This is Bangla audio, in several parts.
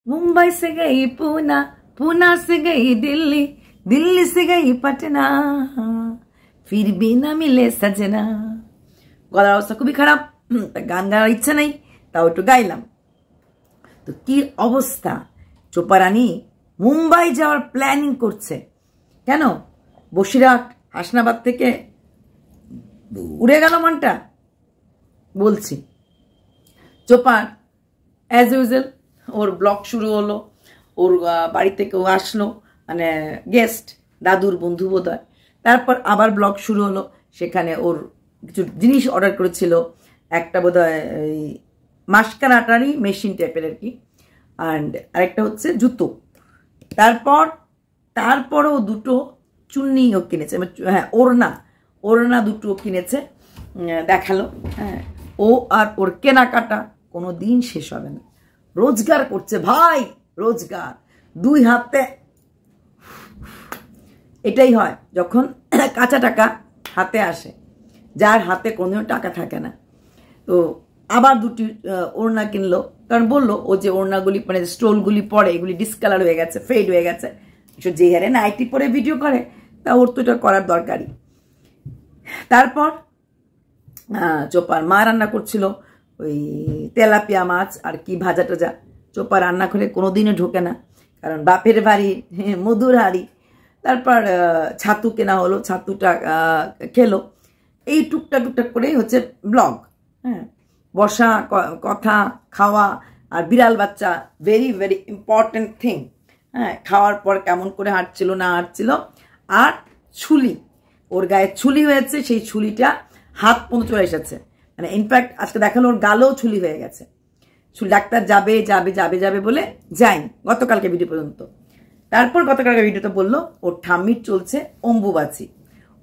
मुंबई से गई पूना, पूना से गई दिल्ली, दिल्ली से गई पटना, फिर भी ना मिले सजना। গলার অবস্থা খুবই খারাপ, গান গাওয়ার ইচ্ছা নেই, তাও একটু গাইলাম। তো কি অবস্থা, চোপা রানী মুম্বাই যাওয়ার প্ল্যানিং করছে। কেন? বসিরহাট হাসনাবাদ থেকে উড়ে গেল মনটা। বলছি চোপার অ্যাজ ইউজুয়াল ওর ব্লগ শুরু হলো, ওর বাড়ি থেকে ও আসলো, মানে গেস্ট, দাদুর বন্ধু বোধহয়। তারপর আবার ব্লগ শুরু হলো, সেখানে ওর কিছু জিনিস অর্ডার করেছিল, একটা বোধহয় এই মাস্কারা আটারই মেশিন টাইপের আর কি, অ্যান্ড আরেকটা হচ্ছে জুতো। তারপরও দুটো চুন্নি ও কিনেছে, হ্যাঁ ওড়না দুটো কিনেছে, দেখালো। হ্যাঁ, ও আর ওর কেনাকাটা কোনো দিন শেষ হবে না। রোজগার করছে ভাই, রোজগার দুই হাতে। এটাই হয় যখন কাঁচা টাকা হাতে আসে, যার হাতে কোনো টাকা থাকে না। তো আবার দুটি ওড়না কিনলো, কারণ বললো ও যে ওড়নাগুলি মানে স্টোলগুলি পরে এগুলি ডিসকালার হয়ে গেছে, ফেড হয়ে গেছে। যে হারে নাইটি পরে ভিডিও করে, তা ওর তো এটা করার দরকারই। তারপর চোপার মা রান্না করছিল ওই তেলাপিয়া মাছ আর কি ভাজা টাজা। চোপা রান্না করে কোনোদিনও ঢোকে না, কারণ বাপের বাড়ি মধুর হাড়ি। তারপর ছাতু কেনা হলো, ছাতুটা খেলো। এই টুকটাক করেই হচ্ছে ব্লগ। হ্যাঁ, বসা, কথা, খাওয়া, আর বিড়াল বাচ্চা ভেরি ভেরি ইম্পর্টেন্ট থিং। হ্যাঁ, খাওয়ার পর কেমন করে হাঁটছিল না হাঁটছিল। আর ছুলি, ওর গায়ে ছুলি হয়েছে, সেই ছুলিটা হাত পর্যন্ত চলে এসেছে। মানে ইনফ্যাক্ট আজকে দেখালো ওর গালেও ছুলি হয়ে গেছে। ডাক্তার যাবে যাবে যাবে যাবে বলে যায়নি গতকালকে ভিডিও পর্যন্ত। তারপর গতকালকে ভিডিওতে বললো ওর ঠাম্মির চলছে অম্বুবাচি।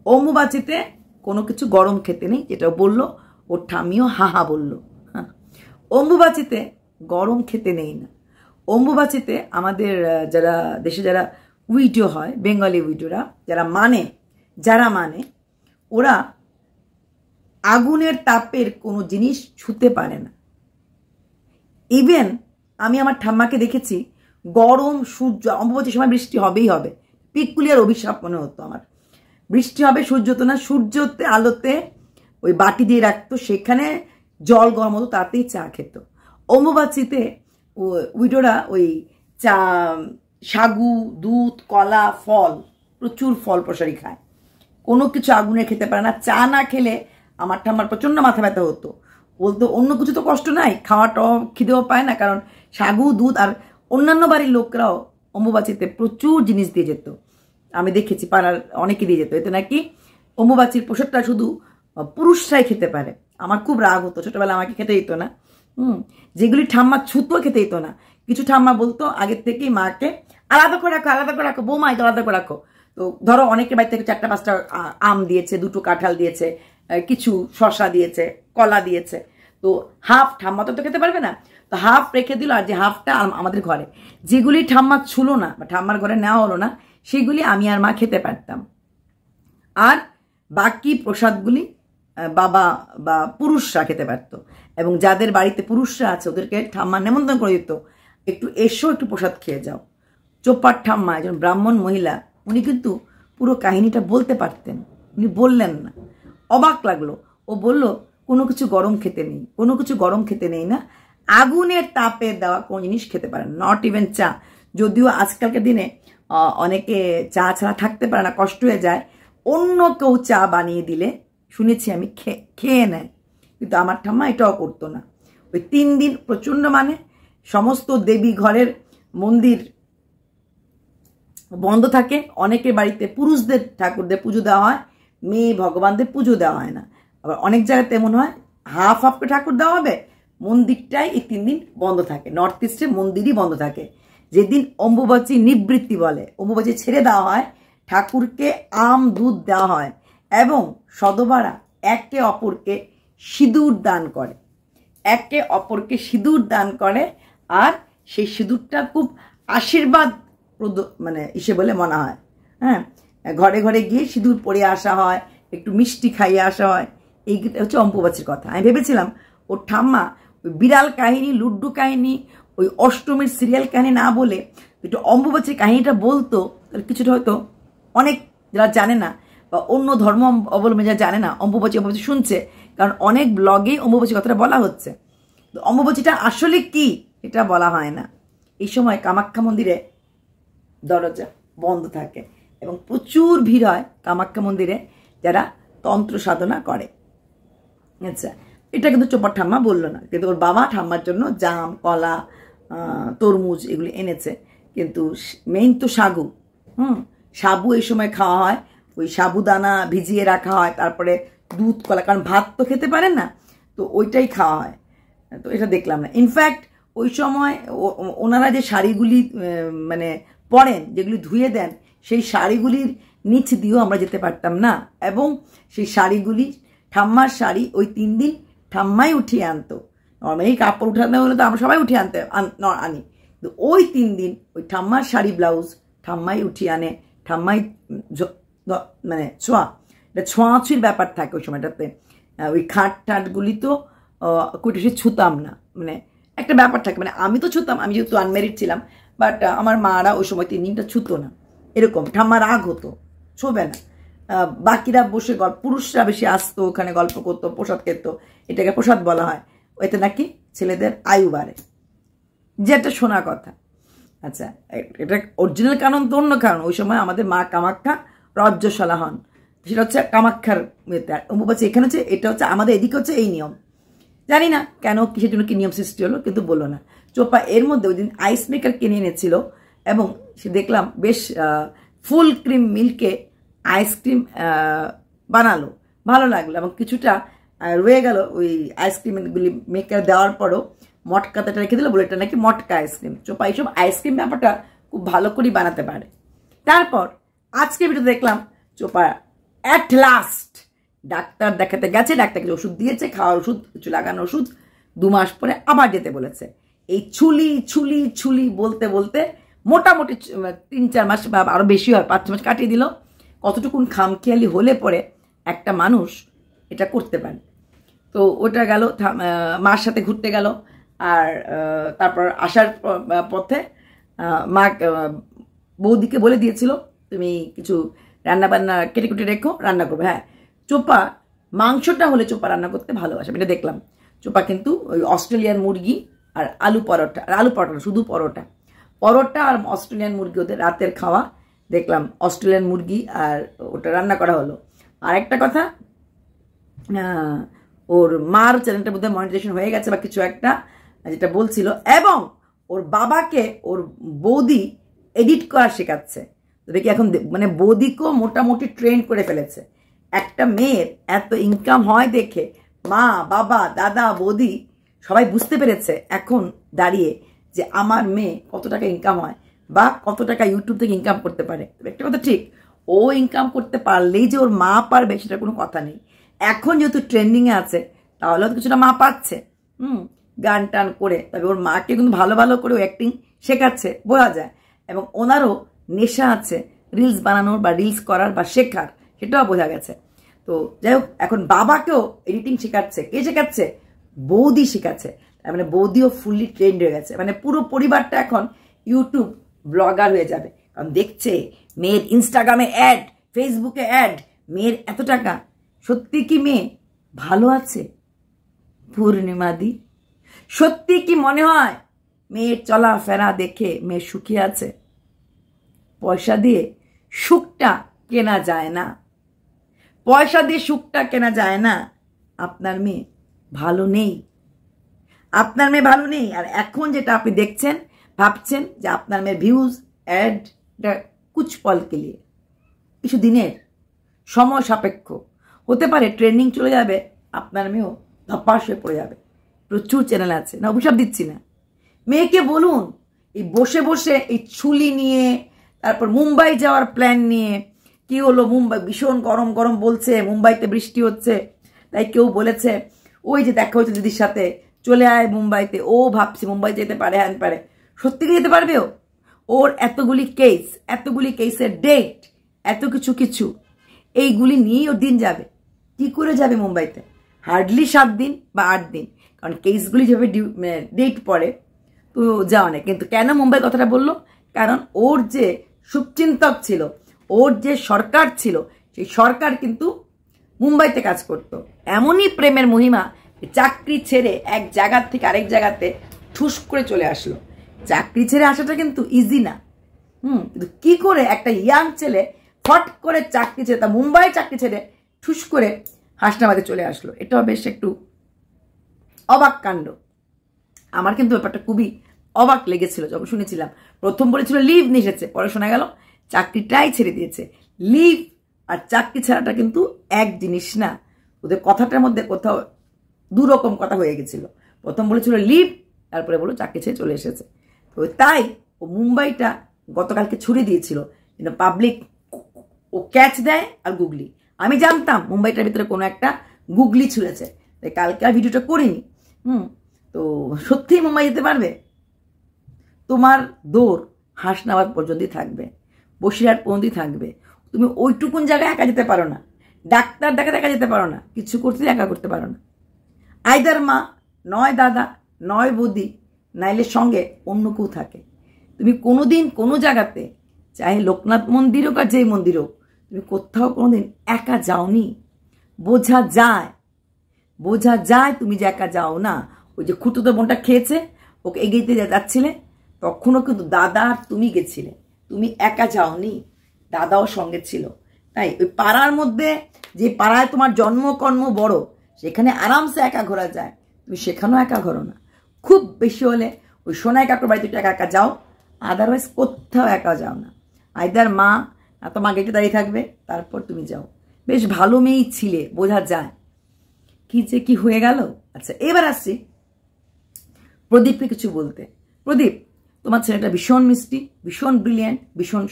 অম্বুবাচিতে কোনো কিছু গরম খেতে নেই, যেটা বললো ওর ঠাম্মিও হাহা বললো। হ্যাঁ, অম্বুবাচিতে গরম খেতে নেই না। অম্বুবাচিতে আমাদের যারা দেশে যারা উইডো হয়, বেঙ্গলি উইডোরা যারা মানে ওরা আগুনের তাপের কোনো জিনিস ছুতে পারে না। ইভেন আমি আমার ঠাম্মাকে দেখেছি, গরম সূর্য, অম্বুবাচির সময় বৃষ্টি হবেই হবে, পিকুলিয়ার অভিশাপ মনে হতো আমার। বৃষ্টি হবে, সূর্য তো না, সূর্যতে আলোতে ওই বাটি দিয়ে রাখতো, সেখানে জল গরম হতো, তাতেই চা খেত। অম্বুবাচিতে উইডোরা ওই চা, সাগু, দুধ, কলা, ফল, প্রচুর ফল প্রসারি খায়। কোনো কিছু আগুনে খেতে পারে না। চা না খেলে আমার ঠাম্মার প্রচণ্ড মাথা ব্যথা হতো। বলতো অন্য কিছু তো কষ্ট নাই, খাওয়াটাও খিদেও পায় না, কারণ সাগু, দুধ। আর অন্যান্য বাড়ির লোকরাও অম্বুবাচিতে প্রচুর জিনিস দিয়ে যেত, আমি দেখেছি, পাড়ার অনেকে দিয়ে যেত। এতে নাকি অম্বুবাচির প্রসাদটা শুধু পুরুষরাই খেতে পারে। আমার খুব রাগ হতো, ছোটবেলা আমাকে খেতে দিত না। যেগুলি ঠাম্মা ছুতো খেতে দিত না। কিছু ঠাম্মা বলতো আগের থেকেই মাকে আলাদা করে রাখো বৌমা, এটা আলাদা করে রাখো। তো ধরো অনেকের বাড়ি থেকে 4-5টা আম দিয়েছে, 2টো কাঁঠাল দিয়েছে, কিছু শশা দিয়েছে, কলা দিয়েছে। তো হাফ ঠাম্মা তো খেতে পারবে না, তো হাফ রেখে দিল, আর যে হাফটা আমাদের ঘরে। যেগুলি ঠাম্মা ছুলো না বা ঠাম্মার ঘরে নেওয়া হলো না, সেগুলি আমি আর মা খেতে পারতাম। আর বাকি প্রসাদগুলি বাবা বা পুরুষরা খেতে পারত। এবং যাদের বাড়িতে পুরুষরা আছে ওদেরকে ঠাম্মা নেমন্তন্ন করে দিত, একটু এসো, একটু প্রসাদ খেয়ে যাও। চোপার ঠাম্মা একজন ব্রাহ্মণ মহিলা, উনি কিন্তু পুরো কাহিনীটা বলতে পারতেন, উনি বললেন না। অবাক লাগলো, ও বলল কোনো কিছু গরম খেতে নেই না, আগুনের তাপে দেওয়া কোনো জিনিস খেতে পারেন, নট ইভেন চা। যদিও আজকালকার দিনে অনেকে চা ছাড়া থাকতে পারে না, কষ্ট হয়ে যায়, অন্য কেউ চা বানিয়ে দিলে শুনেছি আমি খেয়ে নেয়, কিন্তু আমার ঠাম্মা এটাও করতো না। ওই 3 দিন প্রচণ্ড, মানে সমস্ত দেবী ঘরের মন্দির বন্ধ থাকে। অনেকের বাড়িতে পুরুষদের ঠাকুরদের পুজো দেওয়া হয়, মেয়ে ভগবানদের পুজো দেওয়া হয় না। আবার অনেক জায়গাতে এমন হয় হাফ ঠাকুর দেওয়া হবে, মন্দিরটাই এই 3 দিন বন্ধ থাকে। নর্থ ইস্টে মন্দিরই বন্ধ থাকে। যেদিন অম্বুবাচী নিবৃত্তি বলে, অম্বুবাচী ছেড়ে দেওয়া হয়, ঠাকুরকে আম দুধ দেওয়া হয় এবং সদবারা একে অপরকে সিঁদুর দান করে। আর সেই সিঁদুরটা খুব আশীর্বাদ মানে বলে মনে হয়। হ্যাঁ, ঘরে ঘরে গিয়ে সিঁদুর পরে আসা হয়, একটু মিষ্টি খাইয়ে আসা হয়। এইটা হচ্ছে অম্বুবাচীর কথা। আমি ভেবেছিলাম ওর ঠাম্মা বিড়াল কাহিনী, লুড্ডু কাহিনী, ওই অষ্টমীর সিরিয়াল কাহিনী না বলে একটু অম্বুবাচীর কাহিনীটা বলতো, তাহলে কিছুটা হয়তো অনেক যারা জানে না বা অন্য ধর্ম অবলম্বী যারা জানে না অম্বুবাচী শুনছে, কারণ অনেক ব্লগেই অম্বুবাচী কথাটা বলা হচ্ছে। তো অম্বুবাচীটা আসলে কি এটা বলা হয় না। এই সময় কামাখ্যা মন্দিরে দরজা বন্ধ থাকে এবং প্রচুর ভিড় হয় কামাখ্যা মন্দিরে যারা তন্ত্র সাধনা করে। আচ্ছা, এটা কিন্তু চোপার ঠাম্মা বললো না, কিন্তু ওর বাবা ঠাম্মার জন্য জাম, কলা, তরমুজ এগুলি এনেছে। কিন্তু মেইন তো সাগু। সাবু এই সময় খাওয়া হয়, ওই সাবুদানা ভিজিয়ে রাখা হয়, তারপরে দুধ, কলা, কারণ ভাত তো খেতে পারেন না, তো ওইটাই খাওয়া হয়। তো এটা দেখলাম না। ইনফ্যাক্ট ওই সময় ওনারা যে শাড়িগুলি মানে পরেন, যেগুলি ধুয়ে দেন, সেই শাড়িগুলির নিচ দিয়েও আমরা যেতে পারতাম না, এবং সেই শাড়িগুলি ঠাম্মার শাড়ি ওই 3 দিন ঠাম্মাই উঠিয়ে আনতো। নর্মালি কাপড় উঠানো হলে তো আমরা সবাই উঠিয়ে আনি, কিন্তু ওই 3 দিন ওই ঠাম্মার শাড়ি ব্লাউজ ঠাম্মাই উঠিয়ে আনে, ঠাম্মাই মানে ছোঁয়াছুঁয়ির ব্যাপার থাকে ওই সময়টাতে। ওই খাট ঠাটগুলি তো কুটিসে ছুতাম না, মানে একটা ব্যাপার থাকে, মানে আমি তো ছুতাম, আমি যেহেতু আনমেরিড ছিলাম, বাট আমার মারা ওই সময় 3 দিনটা ছুতো না, এরকম ঠাম্মা রাগ হতো, ছোবে না। বাকিরা বসে পুরুষরা বেশি আসতো, ওখানে গল্প করতো, প্রসাদ খেত, এটাকে প্রসাদ বলা হয়, এতে নাকি ছেলেদের আয়ু বাড়ে, যেটা শোনা কথা। আচ্ছা, এটা অরিজিনাল কারণ তো অন্য কারণ। ওই সময় আমাদের মা কামাখ্যা রজ্জশালা হন, সেটা হচ্ছে কামাখ্যার অম্বুবাচী এখানে হচ্ছে, এটা হচ্ছে আমাদের এদিকে হচ্ছে এই নিয়ম। জানি না কেন, কিসের জন্য কি নিয়ম সৃষ্টি হলো, কিন্তু বললো না। চোপা এর মধ্যে ওই দিন আইস মেকার কিনে এনেছিল এবং সে দেখলাম বেশ ফুল ক্রিম মিল্কে আইসক্রিম বানালো, ভালো লাগলো, এবং কিছুটা রয়ে গেল ওই আইসক্রিমগুলি মেকার দেওয়ার পরও মটকাটা রেখে দিল, বলে এটা নাকি মটকা আইসক্রিম। চোপা এইসব আইসক্রিম ব্যাপারটা খুব ভালো করেই বানাতে পারে। তারপর আজকে ভিডিও দেখলাম চোপা অ্যাট লাস্ট ডাক্তার দেখাতে গেছে, ডাক্তারকে ওষুধ দিয়েছে, খাওয়ার ওষুধ, কিছু লাগানো ওষুধ, 2 মাস পরে আবার যেতে বলেছে। এই ছুলি ছুলি ছুলি বলতে বলতে মোটামুটি 3-4 মাস বা আরো বেশি হয়, 5-6 মাস কাটিয়ে দিল। কতটুকুন খামখেয়ালি হলে পরে একটা মানুষ এটা করতে পারে। তো ওটা গেল, মার সাথে ঘুরতে গেল, আর তারপর আসার পথে মা বৌদিকে বলে দিয়েছিল তুমি কিছু রান্না বান্না কেটে কুটে রেখো, রান্না করবে। হ্যাঁ, চোপা মাংসটা হলে চোপা রান্না করতে ভালোবাসে, এটা দেখলাম। চোপা কিন্তু ওই অস্ট্রেলিয়ান মুরগি আর আলু পরোটা, আর আলু পরোটা শুধু পরোটা আর অস্ট্রেলিয়ান মুরগি ওদের রাতের খাওয়া দেখলাম। অস্ট্রেলিয়ান মুরগি আর ওটা রান্না করা হলো। আর একটা কথা, ওর মার চ্যানেলটার মধ্যে মনিটাইজেশন হয়ে গেছে বা কিছু একটা, যেটা বলছিল, এবং ওর বাবাকে ওর বৌদি এডিট করা শেখাচ্ছে। দেখি এখন মানে বৌদিকেও মোটামুটি ট্রেন করে ফেলেছে। একটা মেয়ের এত ইনকাম হয় দেখে মা, বাবা, দাদা, বৌদি সবাই বুঝতে পেরেছে এখন দাঁড়িয়ে যে আমার মেয়ে কত টাকা ইনকাম হয় বা কত টাকা ইউটিউব থেকে ইনকাম করতে পারে। একটা কথা ঠিক, ও ইনকাম করতে পারলেই যে ওর মা পারবে সেটা কোনো কথা নেই। এখন যেহেতু ট্রেন্ডিংয়ে আছে, তাহলে তো কিছুটা মা পাচ্ছে, গান টান করে। তবে ওর মাকে কিন্তু ভালো ভালো করে ও অ্যাক্টিং শেখাচ্ছে, বোঝা যায়। এবং ওনারও নেশা আছে রিলস বানানোর বা রিলস করার বা শেখার, সেটাও বোঝা গেছে। তো যাই হোক, এখন বাবাকেও এডিটিং শেখাচ্ছে। কে শেখাচ্ছে? বৌদি শেখাচ্ছে। তার মানে বৌদিও ফুললি ট্রেন্ড হয়ে গেছে, মানে পুরো পরিবারটা এখন ইউটিউব ব্লগার হয়ে যাবে। কারণ দেখছে মেয়ের ইনস্টাগ্রামে অ্যাড, ফেসবুকে অ্যাড, মেয়ের এত টাকা। সত্যি কি মেয়ে ভালো আছে? পূর্ণিমাদি, সত্যি কি মনে হয় মেয়ের চলাফেরা দেখে মেয়ে সুখী আছে? পয়সা দিয়ে সুখটা কেনা যায় না, পয়সা দিয়ে সুখটা কেনা যায় না। আপনার মেয়ে ভালো নেই, আপনার মেয়ে ভালো নেই। আর এখন যেটা আপনি দেখছেন, ভাবছেন যে আপনার মেয়ের ভিউজ, অ্যাড, কুছ পল কে লিয়ে, কিছু দিনের, সময় সাপেক্ষ হতে পারে। ট্রেন্ডিং চলে যাবে, আপনার মেয়েও ধপাস হয়ে পড়ে যাবে। প্রচুর চ্যানেল আছে, না অভিশাপ দিচ্ছি না। মেয়েকে বলুন এই বসে বসে এই ছুলি নিয়ে, তারপর মুম্বাই যাওয়ার প্ল্যান নিয়ে, কি হলো মুম্বাই ভীষণ গরম গরম বলছে, মুম্বাইতে বৃষ্টি হচ্ছে, তাই কেউ বলেছে ওই যে দেখা হচ্ছে দিদির সাথে, চলে আয় মুম্বাইতে। ও ভাবছে মুম্বাই যেতে পারে, হ্যান পারে। সত্যি কি যেতে পারবে? ওর এতগুলি কেসের ডেট, এত কিছু এইগুলি নিয়েই ওর দিন যাবে। কি করে যাবে মুম্বাইতে? হার্ডলি 7 দিন বা 8 দিন, কারণ কেসগুলি যেভাবে ডেট পড়ে, তো যাও না। কিন্তু কেন মুম্বাই কথাটা বললো? কারণ ওর যে শুভচিন্তক ছিল, ওর যে সরকার ছিল, সেই সরকার কিন্তু মুম্বাইতে কাজ করত। এমনই প্রেমের মহিমা, চাকরি ছেড়ে এক জায়গার থেকে আরেক জায়গাতে ঠুস করে চলে আসলো। চাকরি ছেড়ে আসাটা কিন্তু ইজি না। কিন্তু কি করে একটা ইয়াং ছেলে ফট করে চাকরি ছেড়ে, তা মুম্বাই চাকরি ছেড়ে ঠুস করে হাসনাবাদে চলে আসলো, এটাও বেশ একটু অবাক কাণ্ড। আমার কিন্তু ব্যাপারটা খুবই অবাক লেগেছিল যখন শুনেছিলাম। প্রথম বলেছিল লিভ নিয়ে এসেছে, পরে শোনা গেল চাকরিটাই ছেড়ে দিয়েছে। লিভ আর চাকরি ছাড়াটা কিন্তু এক জিনিস না। ওদের কথাটার মধ্যে কোথাও দুরকম কথা হয়ে গেছিল। প্রথম বলেছিল লিভ, তারপরে বলো চাকরি ছেড়ে চলে এসেছে। তো তাই ও মুম্বাইটা গতকালকে ছুড়ে দিয়েছিল, কিন্তু পাবলিক ও ক্যাচ দেয় আর গুগলি। আমি জানতাম মুম্বাইটার ভিতরে কোনো একটা গুগলি ছুঁড়েছে, তাই কালকে আর ভিডিওটা করিনি। তো সত্যিই মুম্বাই যেতে পারবে? তোমার দৌড় হাসনাবাদ পর্যন্তই থাকবে, বসিরহাট পর্যন্তই থাকবে। তুমি ওইটুকুন জায়গায় একা যেতে পারো না, ডাক্তার দেখাতে একা যেতে পারো না, কিছু করতে একা করতে পারো না। আইদার মা, নয় দাদা, নয় বৌদি, নাইলে সঙ্গে অন্য কেউ থাকে। তুমি কোনোদিন কোনো জায়গাতে, চাহে লোকনাথ মন্দির হোক আর যেই মন্দির হোক, তুমি কোথাও কোনোদিন একা যাওনি। বোঝা যায় তুমি যে একা যাও না। ওই যে খুঁতুতো বোনটা খেয়েছে, ওকে এগিয়ে যাচ্ছিলে, তখনও কিন্তু দাদা আর তুমি গেছিলে, তুমি একা যাওনি, দাদাও সঙ্গে ছিল। তাই ওই পাড়ার মধ্যে, যে পাড়ায় তোমার জন্মকর্ম বড়, সেখানে আরামসে একা ঘোরা যায়, তুমি সেখানেও একা ঘোরো না। খুব বেশি হলে ওই সোনাই কাকুর বাড়িতে একা একা যাও, আদারওয়াইজ কোথাও একা যাও না। আইদার মা তোমার গেটে দাঁড়িয়ে থাকবে, তারপর তুমি যাও। বেশ ভালো মেয়েই ছিলে, বোঝা যায়। কি যে কি হয়ে গেল। আচ্ছা, এবার আসছি প্রদীপকে কিছু বলতে। প্রদীপ, তোমার ছেলেটা ভীষণ মিষ্টি, ভীষণ ব্রিলিয়েন্ট, ভীষণ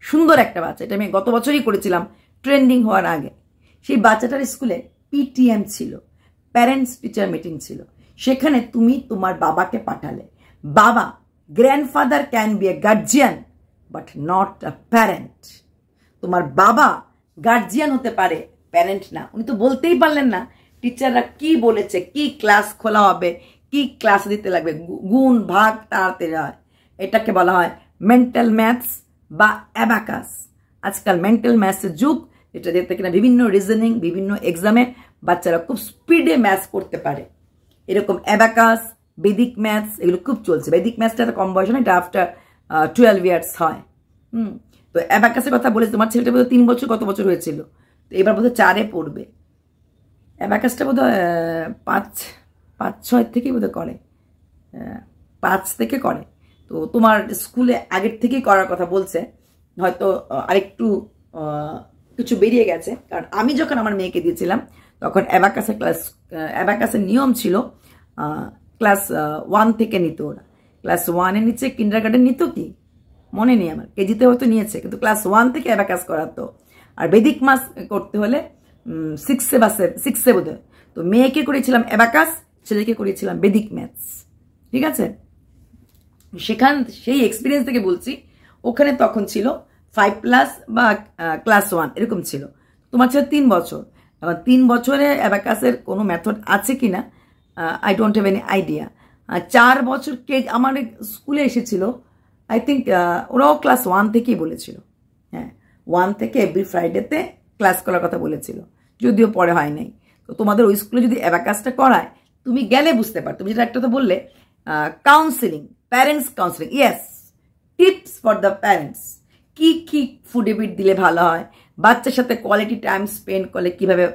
সুন্দর একটা বাচ্চা। এটা আমি গত বছরই করেছিলাম ট্রেন্ডিং হওয়ার আগে। সেই বাচ্চাটার স্কুলে পিটিএম ছিল, প্যারেন্টস টিচার মিটিং ছিল। সেখানে তুমি তোমার বাবাকে পাঠালে। বাবা, grandfather can B A guardian but not a parent. তোমার বাবা গার্জিয়ান হতে পারে, প্যারেন্ট না। উনি তো বলতেই পারলেন না টিচাররা কি বলেছে, কি ক্লাস খোলা হবে, কি ক্লাস দিতে লাগবে, গুণ ভাগ তাড়াতে হয়। এটাকে বলা হয় মেন্টাল ম্যাথস বা অ্যাবাকাস। আজকাল মেন্টাল ম্যাথসের যুগ, এটা যেতে কিনা বিভিন্ন রিজনিং, বিভিন্ন এক্সামে বাচ্চারা খুব স্পিডে ম্যাথস করতে পারে। এরকম অ্যাবাকাস, বেদিক ম্যাথস, এগুলো খুব চলছে। বেদিক ম্যাথসটা একটা কম বয়স না, এটা আফটার 12 ইয়ার্স হয়। তো অ্যাবাকাসের কথা বলেছে। তোমার ছেলেটা বোধহয় 3 বছর, কত বছর হয়েছিল, তো এবার বোধহয় 4-এ পড়বে। অ্যাবাকাসটা বোধহয় 5-6 থেকেই বোধহয় করে, 5 থেকে করে। তো তোমার স্কুলে আগের থেকেই করার কথা বলছে, হয়তো আরেকটু কিছু বেরিয়ে গেছে। কারণ আমি যখন আমার মেয়েকে দিয়েছিলাম তখন অ্যাবাকাসের নিয়ম ছিল ক্লাস 1 থেকে নিত ওরা। ক্লাস 1-এর নিচে কিন্ডারগার্টেন নিত কি মনে নেই আমার, কেজিতে হয়তো নিয়েছে, কিন্তু ক্লাস 1 থেকে অ্যাবাকাস করাতো। আর বেদিক মাস করতে হলে 6-এ বোধ হয়। তো মেয়েকে করেছিলাম অ্যাবাকাস, ছেলেকে করেছিলাম বেদিক ম্যাথস। ঠিক আছে, সেই এক্সপিরিয়েন্স থেকে বলছি। ওখানে তখন ছিল 5+ বা ক্লাস 1 এরকম ছিল। তোমার ছিল 3 বছর। এখন 3 বছরে অ্যাবাকাসের কোনো মেথড আছে কিনা I don't have any idea. 4 বছর আমার স্কুলে এসেছিল, আই থিঙ্ক ওরাও ক্লাস 1 থেকেই বলেছিল। হ্যাঁ, 1 থেকে এভরি ফ্রাইডেতে ক্লাস করার কথা বলেছিল, যদিও পরে হয় নাই। তো তোমাদের ওই স্কুলে যদি অ্যাবাকাসটা করায়, তুমি গেলে বুঝতে পার। তুমি যেটা একটা তো বললে counselling, parents counselling, yes, tips for the parents. কি কি ফুড হ্যাবিট দিলে ভালো হয়, বাচ্চার সাথে কোয়ালিটি টাইম স্পেন্ড করলে কিভাবে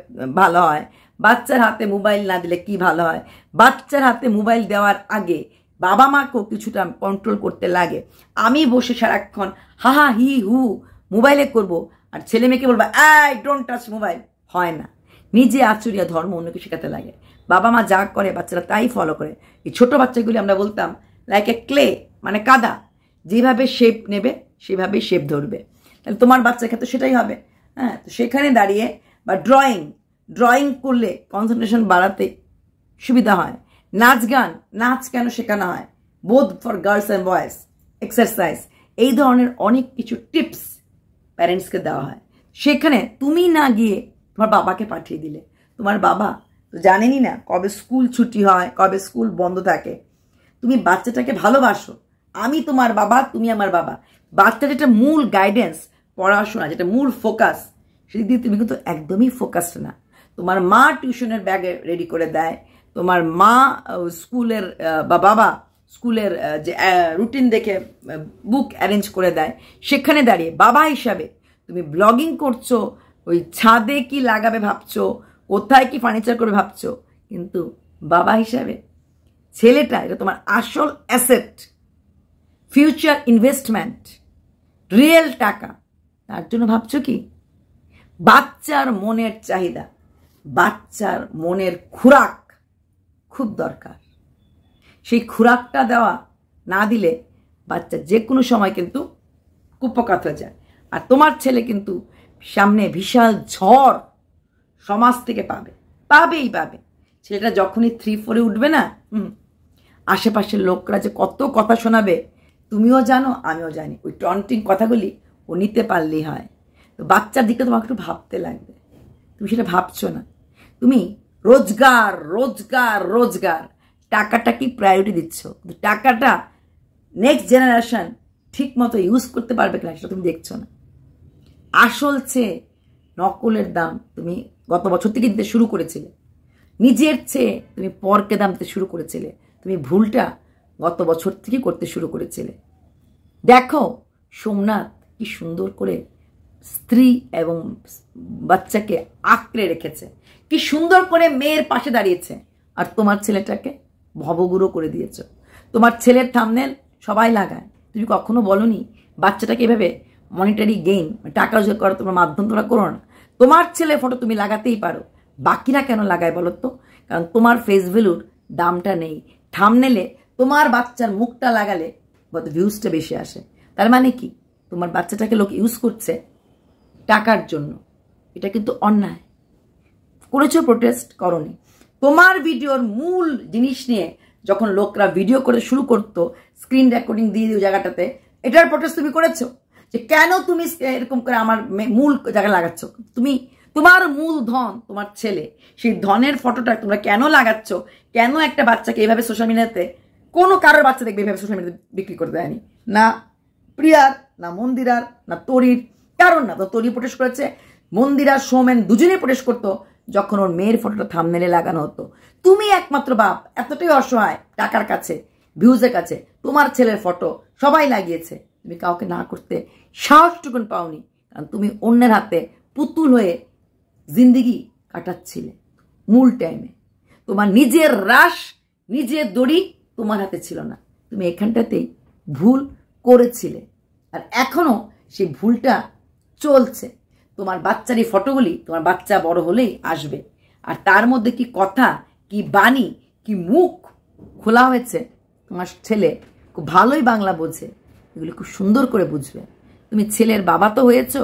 ভালো হয়, বাচ্চার হাতে মোবাইল না দিলে কি ভালো হয়, বাচ্চার হাতে মোবাইল দেওয়ার আগে বাবা মাকেও কিছুটা কন্ট্রোল করতে লাগে। আমি বসে সারাক্ষণ হা হি হু মোবাইলে করব, আর ছেলে মেয়েকে বলবো আই ডোন্ট টাচ মোবাইল, হয় না। নিজে আচরিয়া ধর্ম অন্যকে শেখাতে লাগে। বাবা মা যা করে বাচ্চারা তাই ফলো করে। এই ছোট বাচ্চাগুলি আমরা বলতাম লাইক এ ক্লে, মানে কাদা, যেভাবে শেপ নেবে সেভাবেই শেপ ধরবে। তাহলে তোমার বাচ্চার ক্ষেত্রে সেটাই হবে। হ্যাঁ, তো সেখানে দাঁড়িয়ে বা ড্রয়িং করলে কনসেন্ট্রেশন বাড়াতে সুবিধা হয়। নাচ কেন শেখানো হয়, both for girls and boys, exercise, এই ধরনের অনেক কিছু টিপস প্যারেন্টসকে দেওয়া হয়। সেখানে তুমি না গিয়ে তোমার বাবাকে পাঠিয়ে দিলে। তোমার বাবা তো জানেনই না কবে স্কুল ছুটি হয়, কবে স্কুল বন্ধ থাকে। তুমি বাচ্চাটাকে ভালোবাসো, আমি তোমার বাবা, তুমি আমার বাবা, বাচ্চার যেটা মূল গাইডেন্স, পড়াশোনা যেটা মূল ফোকাস, সেদিক দিয়ে তুমি কিন্তু একদমই ফোকাসড না। তোমার মা টিউশনের ব্যাগে রেডি করে দেয়, তোমার মা স্কুলের বা বাবা স্কুলের যে রুটিন দেখে বুক অ্যারেঞ্জ করে দেয়, সেখানে দাঁড়িয়ে বাবা হিসাবে তুমি ব্লগিং করছো, ওই ছাদে কি লাগাবে ভাবছো, কোথায় কি ফার্নিচার করবে ভাবছো, কিন্তু বাবা হিসাবে ছেলেটা এটা তোমার আসল অ্যাসেট, ফিউচার ইনভেস্টমেন্ট, রিয়েল টাকা, তার জন্য ভাবছো কি? বাচ্চার মনের চাহিদা, বাচ্চার মনের খোরাক খুব দরকার। সেই খোরাকটা দেওয়া না দিলে বাচ্চা যে কোনো সময় কিন্তু কুপকাত হয়ে যায়। আর তোমার ছেলে কিন্তু সামনে বিশাল ঝড় সমাজ থেকে পাবেই পাবে। ছেলেটা যখনই 3-4 উঠবে না, আশেপাশের লোকরা যে কত কথা শোনাবে তুমিও জানো, আমিও জানি। ওই টন্টিং কথাগুলি ও নিতে পারলেই হয়। তো বাচ্চার দিকটা তোমাকে একটু ভাবতে লাগবে, তুমি সেটা ভাবছো না। তুমি রোজগার রোজগার রোজগার টাকাটা কি প্রায়োরিটি দিচ্ছ, টাকাটা নেক্সট জেনারেশন ঠিক মতো ইউজ করতে পারবে কিনা সেটা তুমি দেখছো না। আসল চেয়ে নকলের দাম তুমি গত বছর থেকে দিতে শুরু করেছিলে, নিজের চেয়ে তুমি পরকে দাম দিতে শুরু করেছিলে। তুমি ভুলটা গত বছর থেকে করতে শুরু করেছিলে। দেখো সোমনাথ কি সুন্দর করে স্ত্রী এবং বাচ্চাকে আঁকড়ে রেখেছে, কি সুন্দর করে মেয়ের পাশে দাঁড়িয়েছে। আর তোমার ছেলেটাকে ভবগুরু করে দিয়েছ। তোমার ছেলের থাম্বনেল সবাই লাগায়, তুমি কখনো বলনি বাচ্চাটাকে এভাবে মনিটারি গেইন, টাকা রোজগার করার তোমার মাধ্যম তোমরা করো না। তোমার ছেলে ফটো তুমি লাগাতেই পারো, বাকিরা কেন লাগায় বলো তো? কারণ তোমার ফেস ভ্যালুর দামটা নেই। থাম্বনেলে তোমার বাচ্চার মুখটা লাগালে কত ভিউজটা বেশি আসে। তার মানে কি? তোমার বাচ্চাটাকে লোক ইউজ করছে টাকার জন্য। এটা কিন্তু অন্যায়। করেছো প্রোটেস্ট? করনি। তোমার ভিডিওর মূল জিনিস নিয়ে যখন লোকরা ভিডিও করে শুরু করতো, স্ক্রিন রেকর্ডিং দিয়ে দিও জায়গাটাতে, এটার প্রোটেস্ট তুমি করেছো যে কেন তুমি এরকম করে আমার মূল জায়গায় লাগাচ্ছ। তুমি তোমার মূল ধন তোমার ছেলে, সেই ধনের ফটোটা তোমরা কেন লাগাচ্ছ? কেন একটা বাচ্চাকে এইভাবে সোশ্যাল মিডিয়াতে, কোনো কারোর বাচ্চা দেখবে এইভাবে সোশ্যাল মিডিয়াতে বিক্রি করে দেয়নি, না প্রিয়ার, না মন্দিরার, না তরির, কারণ না। তো তরি প্রোটেস্ট করেছে, মন্দিরার সৌমেন দুজনেই প্রোটেস্ট করতো যখন ওর মেয়ের ফটোটা থাম্বনেলে লাগানো হতো। তুমি একমাত্র বাপ, এতটাই অসহায় টাকার কাছে, ভিউজের কাছে, তোমার ছেলের ফটো সবাই লাগিয়েছে, তুমি কাউকে না করতে সাহসটুকুন পাওনি। কারণ তুমি অন্যের হাতে পুতুল হয়ে জিন্দিগি কাটাচ্ছিলে। মূল টাইমে তোমার নিজের রাশ, নিজের দড়ি তোমার হাতে ছিল না। তুমি এখানটাতেই ভুল করেছিলে, আর এখনো সেই ভুলটা চলছে। তোমার বাচ্চার এই ফটোগুলি তোমার বাচ্চা বড় হলেই আসবে, আর তার মধ্যে কি কথা, কি বাণী, কি মুখ খোলা হয়েছে, তোমার ছেলে খুব ভালোই বাংলা বোঝে, এগুলি খুব সুন্দর করে বুঝবে। তুমি ছেলের বাবা তো হয়েছো,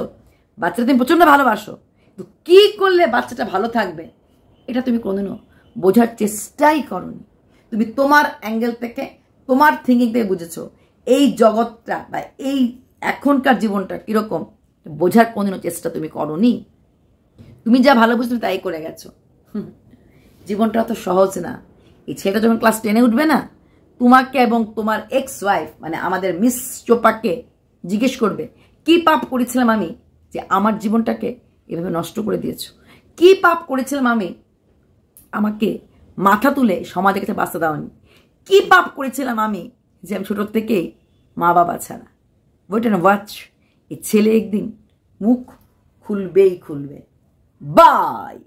বাচ্চাটা তুমি প্রচণ্ড ভালোবাসো, তো কি করলে বাচ্চাটা ভালো থাকবে এটা তুমি কোনোদিনও বোঝার চেষ্টাই করনি। তুমি তোমার অ্যাঙ্গেল থেকে, তোমার থিঙ্কিং থেকে বুঝেছো এই জগৎটা বা এই এখনকার জীবনটা কিরকম, বোঝার কোনোদিনও চেষ্টা তুমি করনি। তুমি যা ভালো বুঝতে তাই করে গেছো। জীবনটা অত সহজ না। এই ছেলেটা যখন ক্লাস 10-এ উঠবে না, তোমাকে এবং তোমার এক্স ওয়াইফ মানে আমাদের মিস চোপাকে জিজ্ঞেস করবে, কি পাপ করেছিলাম আমি যে আমার জীবনটাকে এভাবে নষ্ট করে দিয়েছো? কি পাপ করেছিলাম আমি আমাকে মাথা তুলে সমাজের কাছে বাঁচতে দাওনি? কি পাপ করেছিলাম আমি যে আমি ছোটোর থেকেই মা বাবা ছাড়া? ওয়েট অ্যান্ড ওয়াচ, এই ছেলে একদিন মুখ খুলবেই খুলবে। বাই।